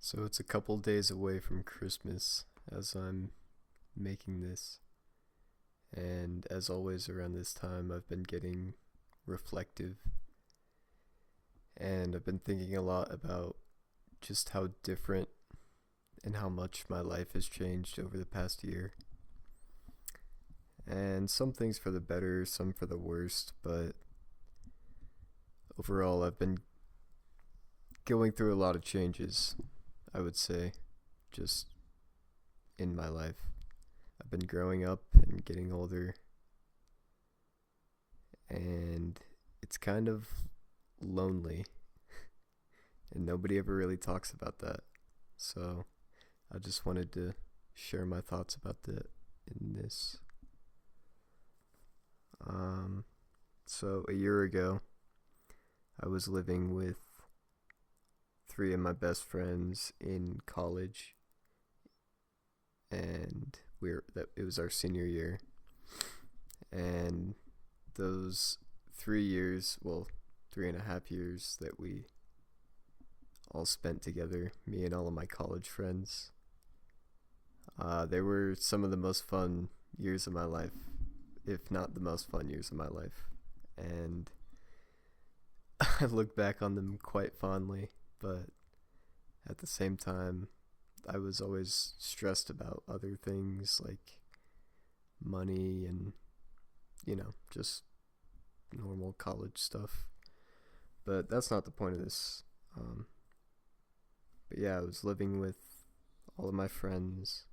So it's a couple days away from Christmas as I'm making this. And as always, around this time, I've been getting reflective. And I've been thinking a lot about just how different and how much my life has changed over the past year. And some things for the better, some for the worst, but overall, I've been going through a lot of changes, I would say, just in my life. I've been growing up and getting older, and it's kind of lonely, and nobody ever really talks about that. So I just wanted to share my thoughts about that in this. So a year ago, I was living with three of my best friends in college, and it was our senior year, and those 3 years, well, 3.5 years that we all spent together, me and all of my college friends, they were some of the most fun years of my life, if not the most fun years of my life, and I look back on them quite fondly, but at the same time, I was always stressed about other things like money and, just normal college stuff. But that's not the point of this. But yeah, I was living with all of my friends,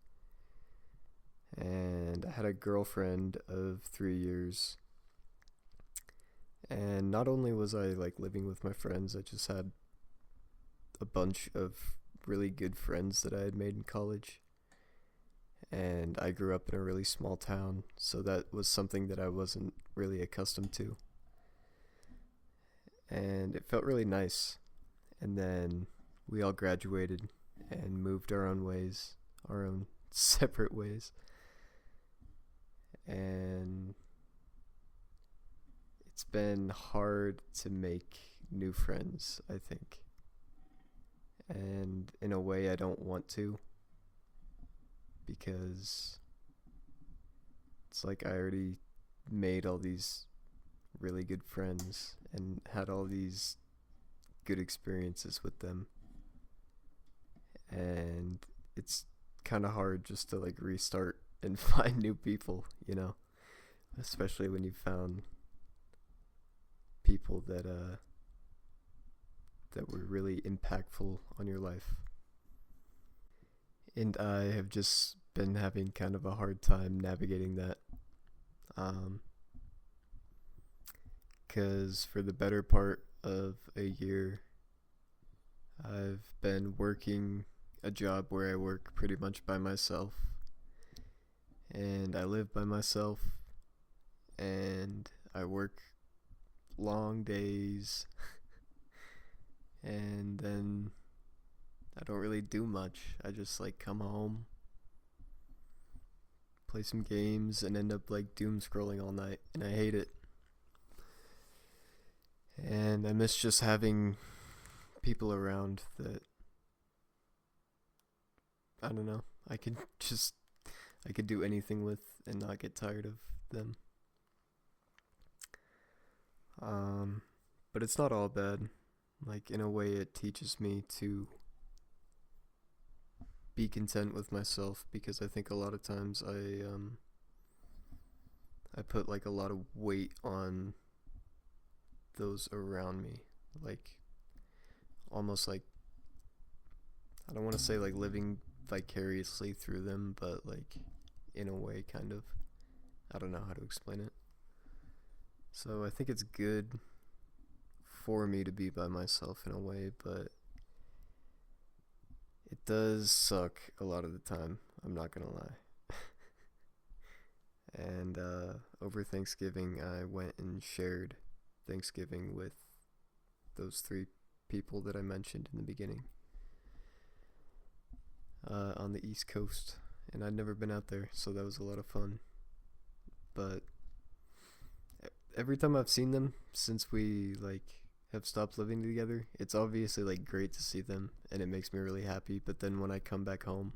and I had a girlfriend of 3 years. And not only was I like living with my friends, I just had a bunch of really good friends that I had made in college. And I grew up in a really small town, so that was something that I wasn't really accustomed to. And it felt really nice. And then we all graduated and moved our own ways, our own separate ways. And it's been hard to make new friends, I think. And in a way, I don't want to, because it's like I already made all these really good friends and had all these good experiences with them. And it's kind of hard just to like restart and find new people, especially when you found people that were really impactful on your life. And I have just been having kind of a hard time navigating that. Because for the better part of a year, I've been working a job where I work pretty much by myself. And I live by myself. And I work long days. And then I don't really do much. I just like come home, play some games, and end up like doom scrolling all night, and I hate it. And I miss just having people around that, I don't know, I could do anything with and not get tired of them. But it's not all bad. Like, in a way, it teaches me to be content with myself, because I think a lot of times I put like a lot of weight on those around me, like almost like, I don't want to say like living vicariously through them, but like in a way, kind of. I don't know how to explain it. So I think it's good for me to be by myself in a way, but it does suck a lot of the time, I'm not gonna lie. And over Thanksgiving, I went and shared Thanksgiving with those three people that I mentioned in the beginning, on the East Coast. And I'd never been out there, so that was a lot of fun. But every time I've seen them since we like have stopped living together, it's obviously like great to see them and it makes me really happy, but then when I come back home,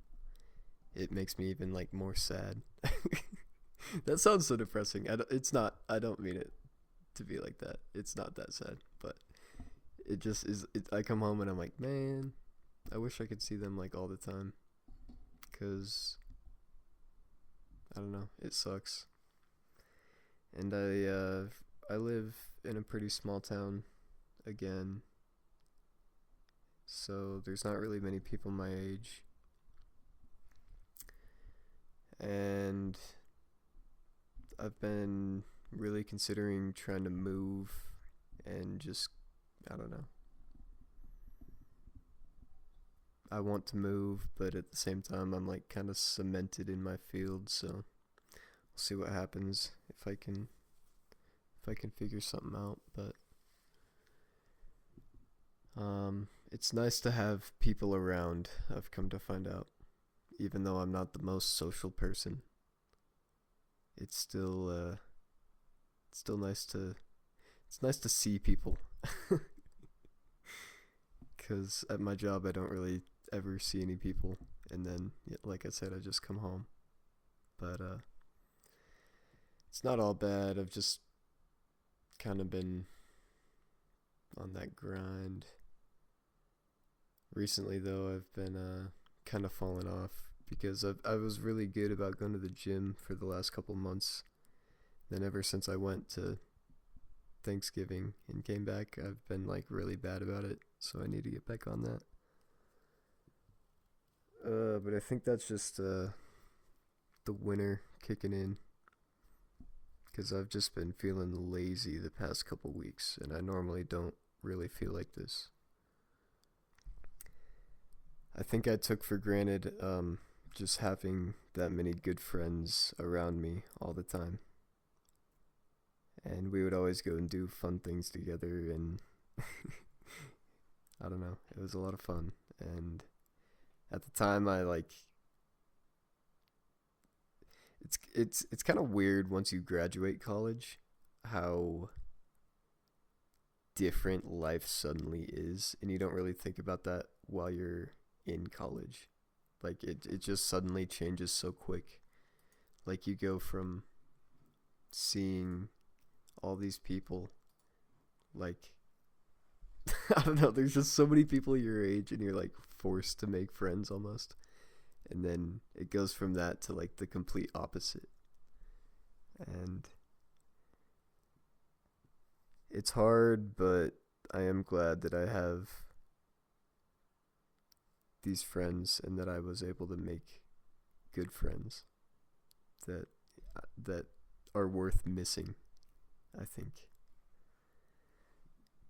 it makes me even like more sad. That sounds so depressing. It's not. I don't mean it to be like that. It's not that sad, but it just is. I come home and I'm like, man, I wish I could see them like all the time, cause I don't know, it sucks. And I live in a pretty small town again, so there's not really many people my age, and I've been really considering trying to move and just, I don't know. I want to move, but at the same time, I'm like kind of cemented in my field, so we'll see what happens if I can figure something out. But it's nice to have people around. I've come to find out, even though I'm not the most social person, it's still nice to it's nice to see people. Because at my job I don't really ever see any people, and then like I said, I just come home. But it's not all bad. I've just kind of been on that grind recently, though. I've been kind of falling off because I was really good about going to the gym for the last couple months. Then ever since I went to Thanksgiving and came back, I've been like really bad about it, so I need to get back on that. But I think that's just the winter kicking in, because I've just been feeling lazy the past couple weeks, and I normally don't really feel like this. I think I took for granted just having that many good friends around me all the time, and we would always go and do fun things together, and I don't know, it was a lot of fun. And at the time, I like it's kind of weird once you graduate college how different life suddenly is, and you don't really think about that while you're in college. Like it just suddenly changes so quick. Like you go from seeing all these people, like I don't know, there's just so many people your age and you're like forced to make friends almost. And then it goes from that to like the complete opposite. And it's hard, but I am glad that I have these friends and that I was able to make good friends that that are worth missing, I think.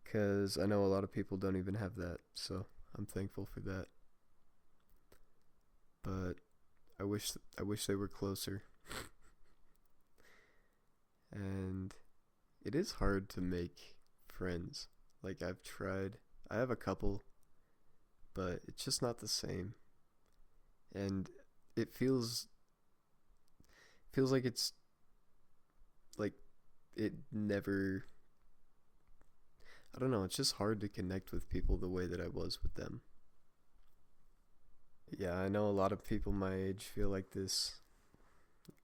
Cuz I know a lot of people don't even have that, so I'm thankful for that. But I wish they were closer. And it is hard to make friends. Like I've tried. I have a couple, but it's just not the same. And it feels like it's like it never, I don't know, it's just hard to connect with people the way that I was with them. Yeah, I know a lot of people my age feel like this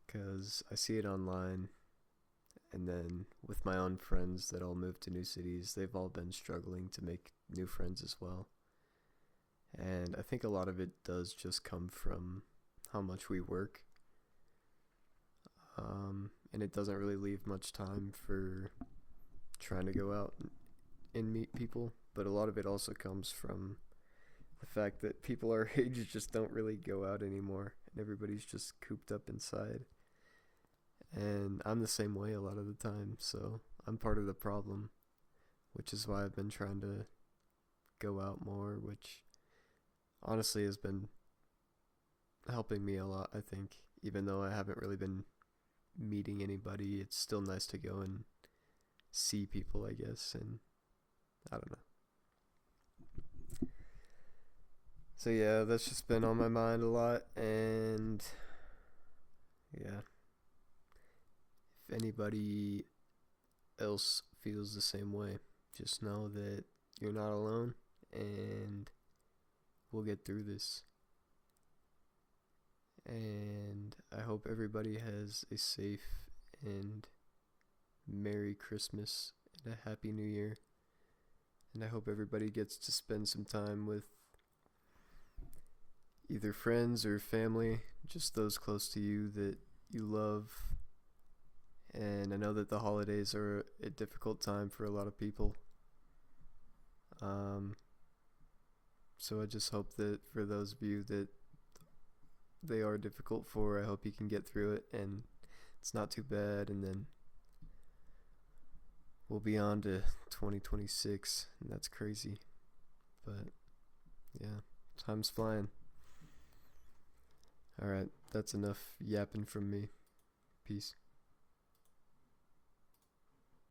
because I see it online, and then with my own friends that all moved to new cities, they've all been struggling to make new friends as well. And I think a lot of it does just come from how much we work, and it doesn't really leave much time for trying to go out and meet people. But a lot of it also comes from the fact that people our age just don't really go out anymore, and everybody's just cooped up inside. And I'm the same way a lot of the time, so I'm part of the problem, which is why I've been trying to go out more, which honestly has been helping me a lot, I think. Even though I haven't really been meeting anybody, it's still nice to go and see people, I guess, and I don't know. So yeah, that's just been on my mind a lot, and yeah, if anybody else feels the same way, just know that you're not alone, and we'll get through this. And I hope everybody has a safe and Merry Christmas and a Happy New Year. And I hope everybody gets to spend some time with either friends or family, just those close to you that you love. And I know that the holidays are a difficult time for a lot of people. So I just hope that for those of you that they are difficult for, I hope you can get through it and it's not too bad, and then we'll be on to 2026, and that's crazy. But yeah, time's flying. Alright, that's enough yapping from me. Peace.